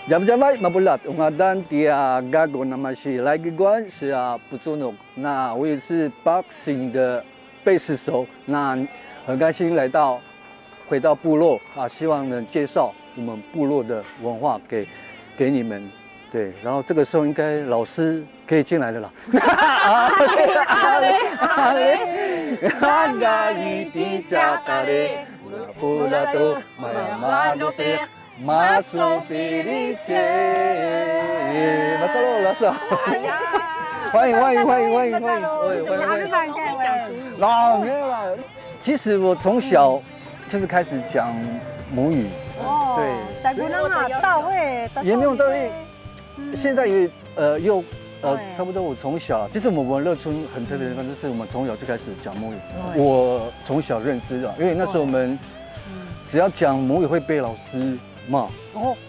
Jam-jamay mabulat ungadan tia gago nama si lagi guan是不作弄。那我也是 boxing 的贝斯手，那很开心回到部落希望能介绍我们部落的文化给你们。对，然后这个时候应该老师可以进来了啦。Masuk PDC， 马萨洛老师好，欢迎！老没有了。其实我从小就是开始讲母语，对，到位，也没有到位。现在又差不多。我从小，其实我们乐村很特别的地方，就是我们从小就开始讲母语。我从小认知的，因为那时候我们只要讲母语会被老师。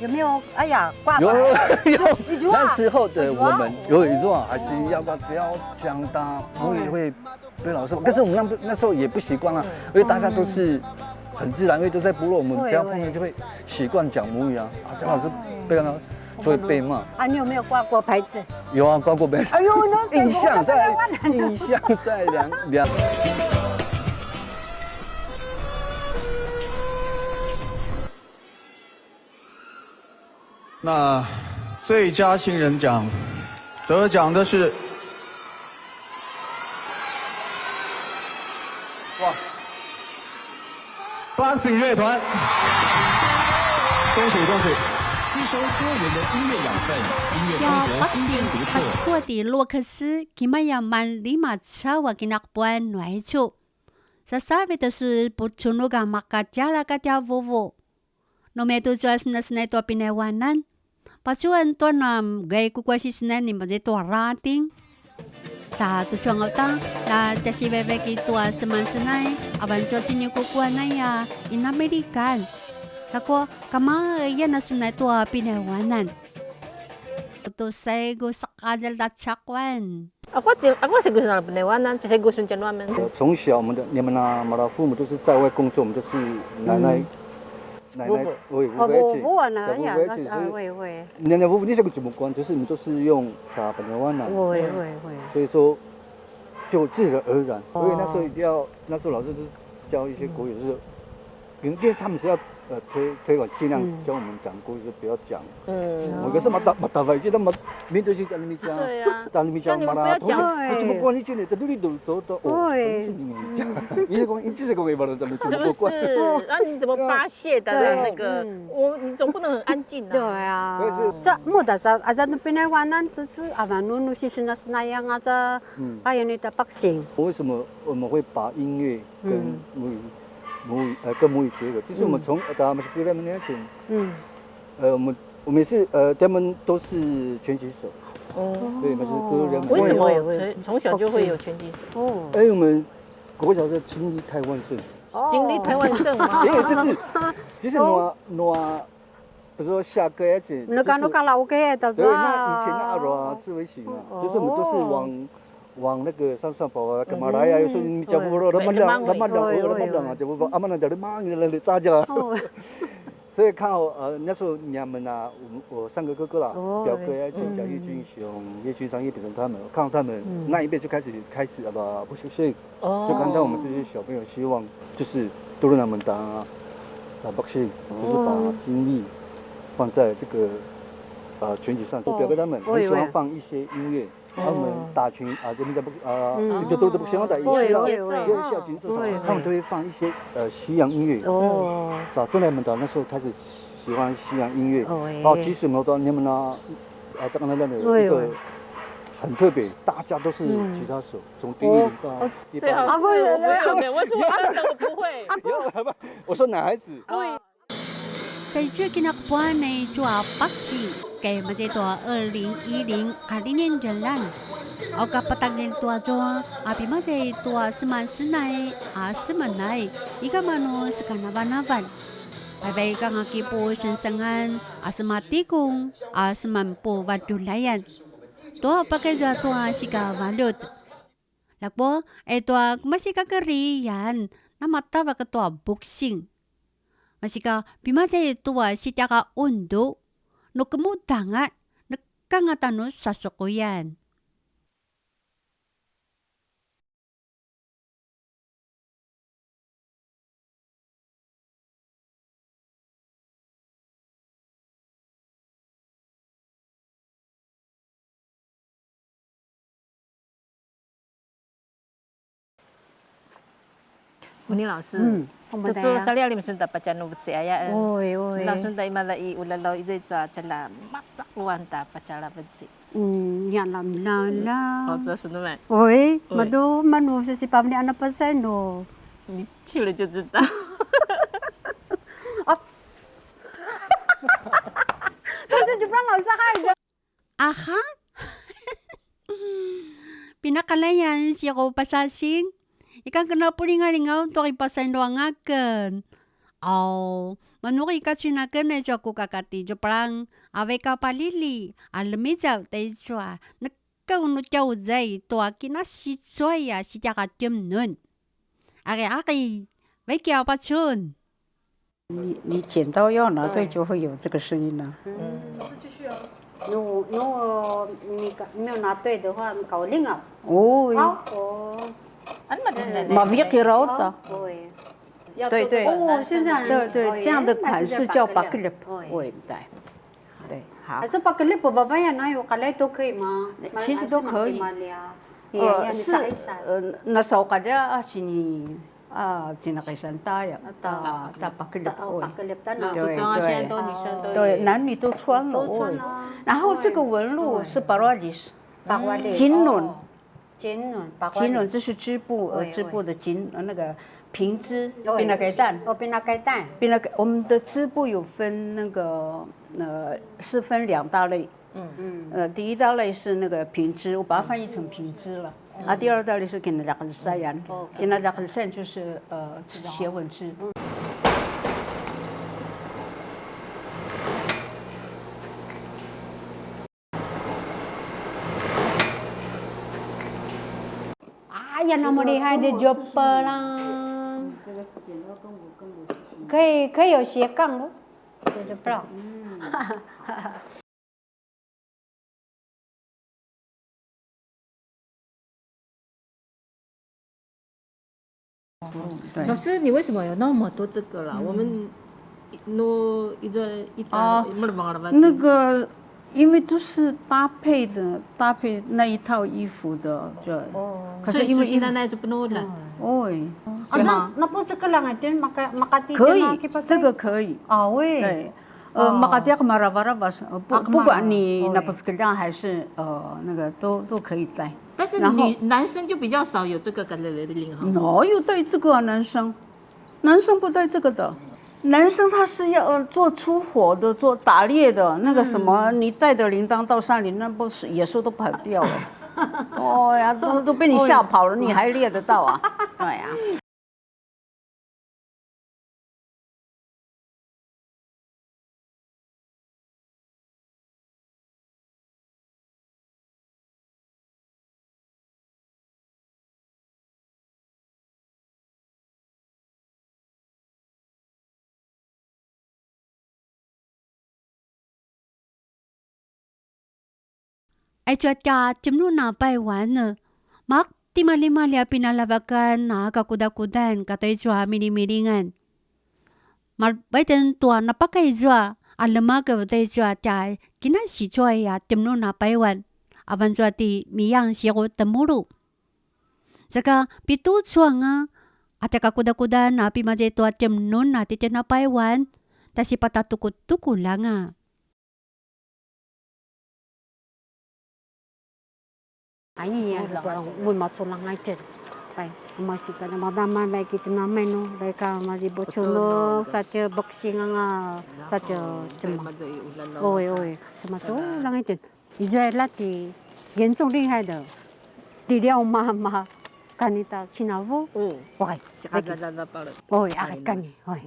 有没有？哎呀，有。那时候的我们有一种还是只要讲到母语会被老师，但是我们那时候也不习惯因为大家都是很自然，因为都在部落，我们只要碰面就会习惯讲母语讲老师被看到就会被骂。你有没有挂过牌子？有挂过牌子。哎呦，印象在两。那最佳新人奖得奖的是Boxing 乐团，恭喜！吸收多元的音乐养分，音乐风格新鲜独特。我的洛克斯，kimayaman lima cawa kinakbuan nuaicu. Sasabi to si Puchunuga makajala katya vovo. No meto juas na to pinewanan. Pacuan to na gay kukwasi sinan ni mazeto rating. Sa tujuan utang na tasi bebek itu seman senai aban cocini kukuan na ya in American. Ako kamaya na senai to pinewanan. Ito sego sakajal dat chakwan. Aku segus na pinewanan, segus suncan wamen. 从小你们马拉父母都是在外工作，我们就是奶奶。奶奶会奶奶夫妇那些个怎么管？就是你们都是用打本来湾会，所以说就自然而然。所以那时候老师都教一些国语，就是因为他们是要推广，尽量教我们讲国语，是不要讲。我可是马达外记，他们面对就跟你们讲，但你们讲马拉，同学怎么管你讲的？这里都走到你是讲一般人怎么是不是？然后你怎么发泄的那个？你总不能很安静对啊。这木的时候，那边湾南都是努西是那样你的boxing。为什么我们会把音乐跟母语结合？就是我们从他们是比他们年轻，我们是他们都是拳击手。对，我们是个人。为什么从小就会有拳击手？我们国小的精力太旺盛。精力太旺盛吗？因为就是比如说下歌而且。那老歌的。对，那以前自卫行就是我们都是往那个山上跑干嘛来有时候你叫不到，他们俩就不阿妈那叫你妈你咋讲？所以看那时候你们我三个哥哥啦，表哥叫叶军雄、叶军商、叶炳成他们，看到他们那一辈就开始不休息，就看到我们这些小朋友希望就是都让他们打boxing，就是把精力放在这个拳击上。表哥他们很喜欢放一些音乐。他们打拳这边都不喜欢打，要下节奏上，他们都会放一些西洋音乐。真的，我们那时候开始喜欢西洋音乐。其实我们你们当然一个很特别，大家都是吉他手，从第一名到第八名。没有，我是我不会。我说男孩子。Sa kinakbuan na Chua Paxi kay Majeto 2010 Arinin Jalan. O kapatagin tua Chua api Maje tua seman senai semanai ika mano sekanabanaban. Babay kang akipo sensangan asematikong asemampo wadulayan. Tua pakai tua sika valud. Lakbo tua masika kerian namata baka tua boxing. Masika pimaje tua sitiaka undo no kemudanga nakangata no sasakuyan. Uni 老师，我做啥料你们顺带把家弄不这呀？oi 老 oi 顺带嘛来伊有来老伊在抓着啦，马扎完打把家啦不这。yan lam la 哦，这是的没？ oi madu manu si pamli anak pa sa no 你去了就知道。但是就不让老师害的 Aha? Pinakalayan siya ko pasasing. Ikan kena pulingalingaw to kipasan doang akan. Oh, manuri ka sinakan na siya ko kakati. Jo parang awe ka palili. Alamizaw tayo siya. Nagkaunod siya uzay. To akina si siya si siya katyum nun. Aki, may kaya pa chun. 你剪刀要拿对，就会有这个声音了。如果你没有拿对的话，搞另啊。哦，哦，啊，那就是奶奶。马维吉罗的，对。对对哦，现在对对，这样的款式叫 back baklip， 对对对，好还。是 baklip 爸爸呀，那有卡来都可以吗？其实都可以。是那时候大家是你进那个山大呀，打 baklip， 对对，现在都女生都对，男女都穿了。然后这个纹路是巴拉里斯，金轮，金轮这是织布，织布的那个平织，变那个蛋。哦，变那个蛋。变那个我们的织布有分那个是分2大类。第一大类是那个平织，我把它翻译成平织了。第二大类是给那两个晒染，给那两个晒就是斜纹织。哎呀，那么厉害的 job 啦！可以有斜杠哦，这就不知道。老师，你为什么有那么多这个啦？我们弄一单没得忘了吧？那个，因为都是搭配那一套衣服的，就。可是因为现在那就不弄了。哦，那不是个人的，makati 可以，这个可以。啊喂。对。makati不管你那不是个人还是那个都可以戴。但是男生就比较少有这个感觉的领哈。哪有戴这个啊？男生不戴这个的。男生他是要做出火的，做打猎的那个什么，你带着铃铛到山里，那不是野兽都跑掉了。哦呀，都被你吓跑了，你还猎得到啊？对呀。Ay cuaca cemnu na paiwan mak timali-mali pinalabakan na kakuda-kudan katoy jua mili-milingan. Marbaitan tua napakai jua alamaga tay jua ta kinasi jua ya cemnu na paiwan. Aban jua ti miyang siya temuru. Saka pitu jua nga ate kakuda-kuda na pimajay tua cemnu na ti na paiwan tasi patatukut-tukul lang nga. Ai ya, mun masuk lang aja. Baik, masih kan madama baik kita namai no, mereka masih bocono saja boxing nga saja cuma. oi, semasuk lang aja. Israel ti 严重厉害的，底料妈妈干你到去哪屋？喂，oi, akan干你，oi。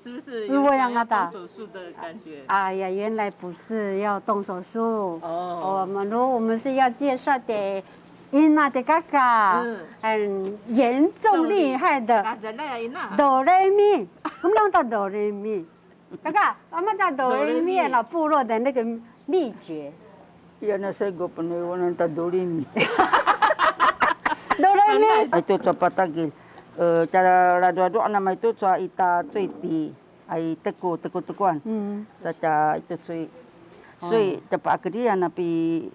是不是如果让他打手术的感觉？哎呀，原来不是要动手术。我们是要介绍给因那的嘎嘎，很严重厉害的哆来咪，我们弄到哆来咪，嘎嘎，我们到哆来咪了部落的那个秘诀。Yan na sa go paniwan ng tadulin. 哆来咪， Ito sa patagil. Cara rado-rado nama itu sa ita cuiti. Ai teku-tekuan. Sa ca itu sui cepat kerja na pi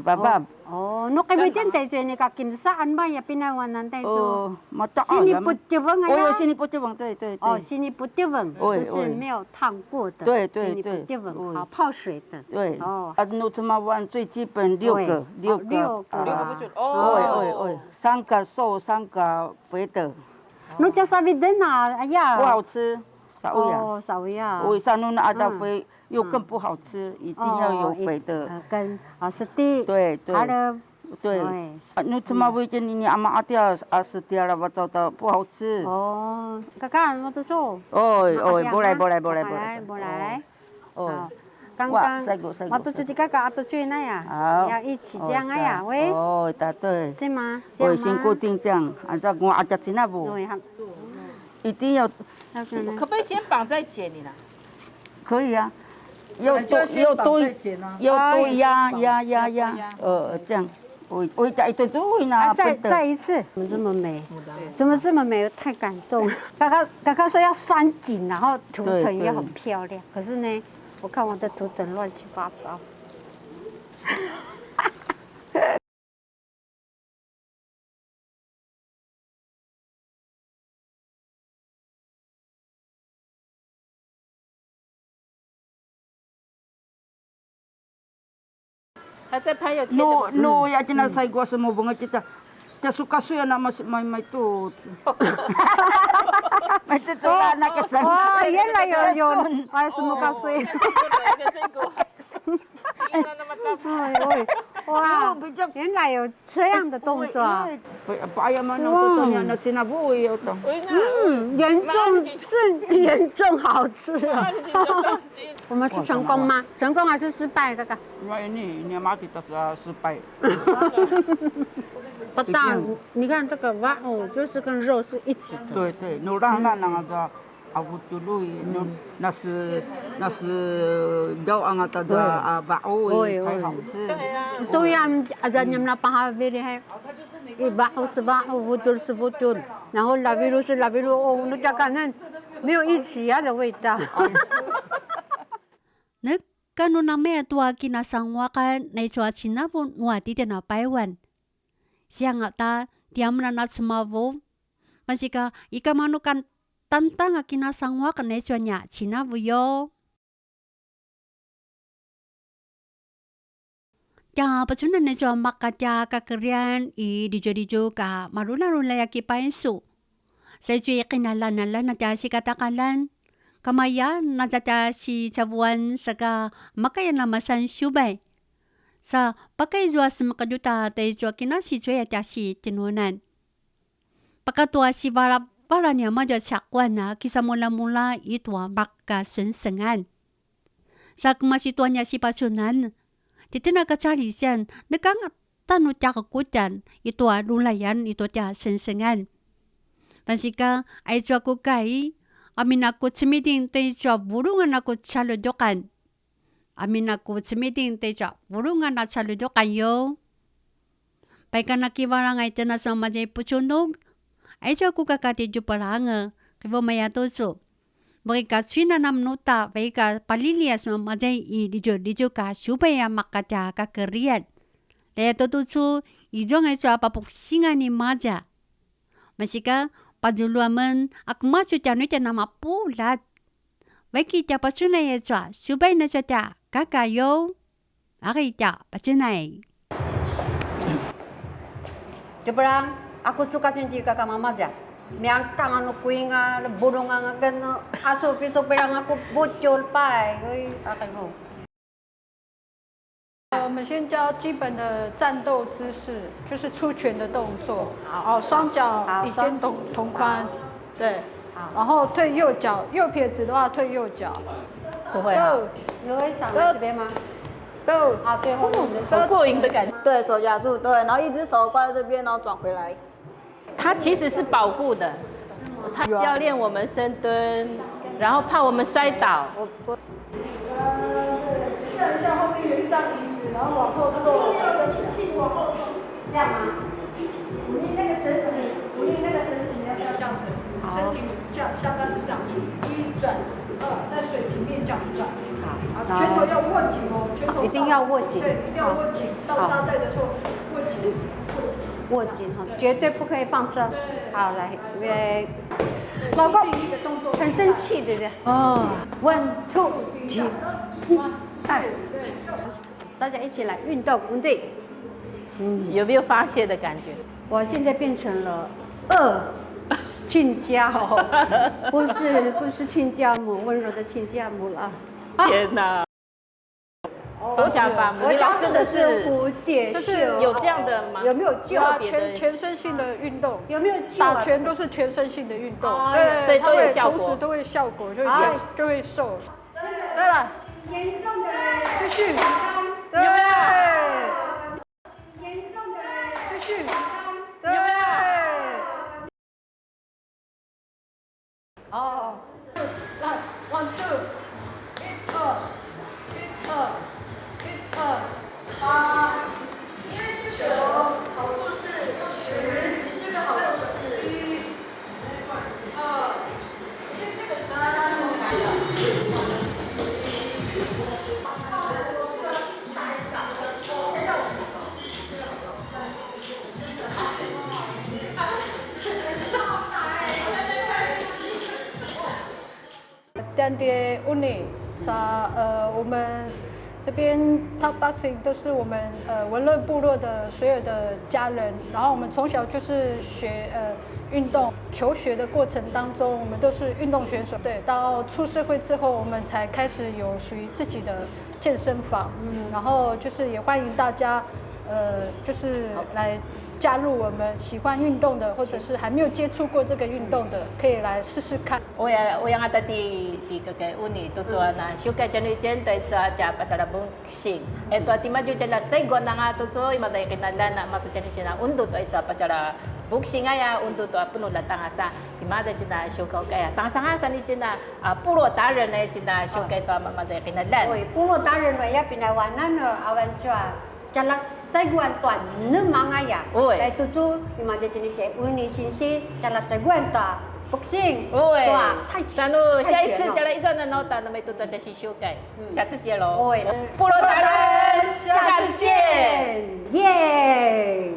babab. Oh, no kayo dyan tayo ni kakin saan ba ya pinawanan tayo? Mata siniput jebang哦，siniput jebang，对对对。哦，siniput jebang，就是没有烫过的。对对对。siniput jebang，好泡水的。对。哦。Anu cuma wan 最基本6个。3个瘦，3个肥的。那叫啥味的呢？哎呀。不好吃，少呀。哦，少呀。哦，上路那ada肥。又更不好吃，一定要有肥的。跟steak。对对。对。那怎么会叫你阿妈阿爹steak了，我找到不好吃。哦，看看我都说。哦，不来。哦。刚刚我都是这个阿都去那呀，要一起这样哎呀，喂。哦，对。是吗？我先固定这样，按照我阿家去那不？对。一定要。可不可以先绑再剪你呢？可以啊。要多压，这样，我再一顿做呢。再一次，怎么这么美？怎么这么美？太感动。刚刚说要拴紧，然后图腾也很漂亮。可是呢，我看我的图腾乱七八糟。还在拍有切的吗？ No, ya jelas saya gua semua bunga kita. Kita suka suya nama mai tu. Macam tu lah nak kesan. 哦，原来有，还什么咖啡？哇，原来有这样的动作。Payah mana tu yang nak cina bui tu. 严重好吃啊！我们是成功吗？成功还是失败？这个？ Ini mati tak失败。不大，你看这个哇哦，就是跟肉是一起的。对对，no那个。Aku dulu那是jauh angkat ada bau 才好吃。对呀，aja nyam na pahabi ni bau是bau，betul是betul，然后labilu是labilu，哦，那家看看没有一起啊的味道。那kanu na me tua kinasangwa ka na chua chinabun wa ti na paiwan. Siang ta tiam na na sumavo. Masika ikamanukan tantang kinasangwa ka na chua nya chinabu yo. Ya pachuna na chua makatya ka Korean I dijo ka marula ya ki paensu. Sa chua kinala na ta si katakalan. Kamaya najata si Chabuan saka makaya namasan subay. Sa pagkaizwa sa makaduta tayo jwa kina si Joya ta si tinunan. Pagkatua si para niya madya chakwan na kisa mula itwa baka sensengan. Sa kumasitwa niya si Pachunan, titinagkachari siyan nakang tanu tiya kakutan itwa lulayan ito tiya sensengan. Pansika ay jwa kukay, amin ako tsumiding tayo jwa burungan ako chaludokan. Amin ako tsumiding tayo jwa burungan na chaludokan yo. Pagka nakiwarang ay tinas ang majay puchunog, ay jwa kukakati jwa paranga, kaya mayato so. Baka tswina namnuta, baka palilias ng majay i-lijo ka supaya makatya ka kariyan. Kaya tutuso, ijong ay jwa papuksingan ni maja. Masika, paduluaman ak machu tiano tia nama pulat. Baki tia pachunay tia subay na tia kakayo. Aki tia pachunay. Jebrang, aku suka cinti kakak mama aja. Miangkang anu kuinga, burung nga gan aso piso perang aku bocor pai. Oi, akan mo. 我们先教基本的战斗姿势，就是出拳的动作。好，双脚与肩同宽，对。然后退右脚，右撇子的话退右脚。不会啊。你会想来这边吗？Go。啊，最后过瘾的感觉。对，手夹住，对，然后一只手挂在这边，然后转回来。它其实是保护的，它要练我们深蹲，然后怕我们摔倒。看一下后面有一张椅子，然后往后坐，屁股往后冲，这样吗？鼓励那个绳子，鼓励那个绳子，你要不要这样子？身体这样，下半是这样，一转，在水平面这样转。好，拳头要握紧哦，拳头一定要握紧。对，一定要握紧。到沙袋的时候握紧，握紧哈，绝对不可以放松。好，来，预备。老公，很生气，对不对？哦，1、2、3，1、2，大家一起来运动，对。有没有发泄的感觉？我现在变成了亲家哦，不是亲家母，温柔的亲家母了。天哪！从小把母女老师的是蝴蝶袖，有这样的吗？有没有救？全身性的运动，有没有救？打拳都是全身性的运动，对，所以都有效果，同时都会效果，就会瘦。对了，继续，对，继续，对，哦，来，1、2，1、2，1、2，8。因为这个好处是10，你这个好处是1、2，因为这个3。Dan dia unik，我们这边 Top Boxing 都是我们文乐部落的所有的家人，然后我们从小就是学运动，求学的过程当中，我们都是运动选手。对，到出社会之后，我们才开始有属于自己的健身房，然后就是也欢迎大家，就是来加入我们喜欢运动的，或者是还没有接触过这个运动的，可以来试试看。我yang ada di kakek uni tu na syukai jani jente sa ja pacara boxing. Eto ati maju jana sego nanga tu so imadai kinalan na masu jani jana undu tu isa pacara boxing aya undu tu penuh latang asa. Imada jana syukau kaya sang-sang asa ni jana 部落达人呢jana syukai tu imadai kinalan. 对，部落达人们要比来玩那个阿文抓。jalan seguan tuan nemang ayah. Dari tujuh lima jenis ke uni sini jalan seguan tuan boxing. 太强了！下一次加了一转的脑袋，那么都在这去修改。下次见喽！部落达人，下次见！耶！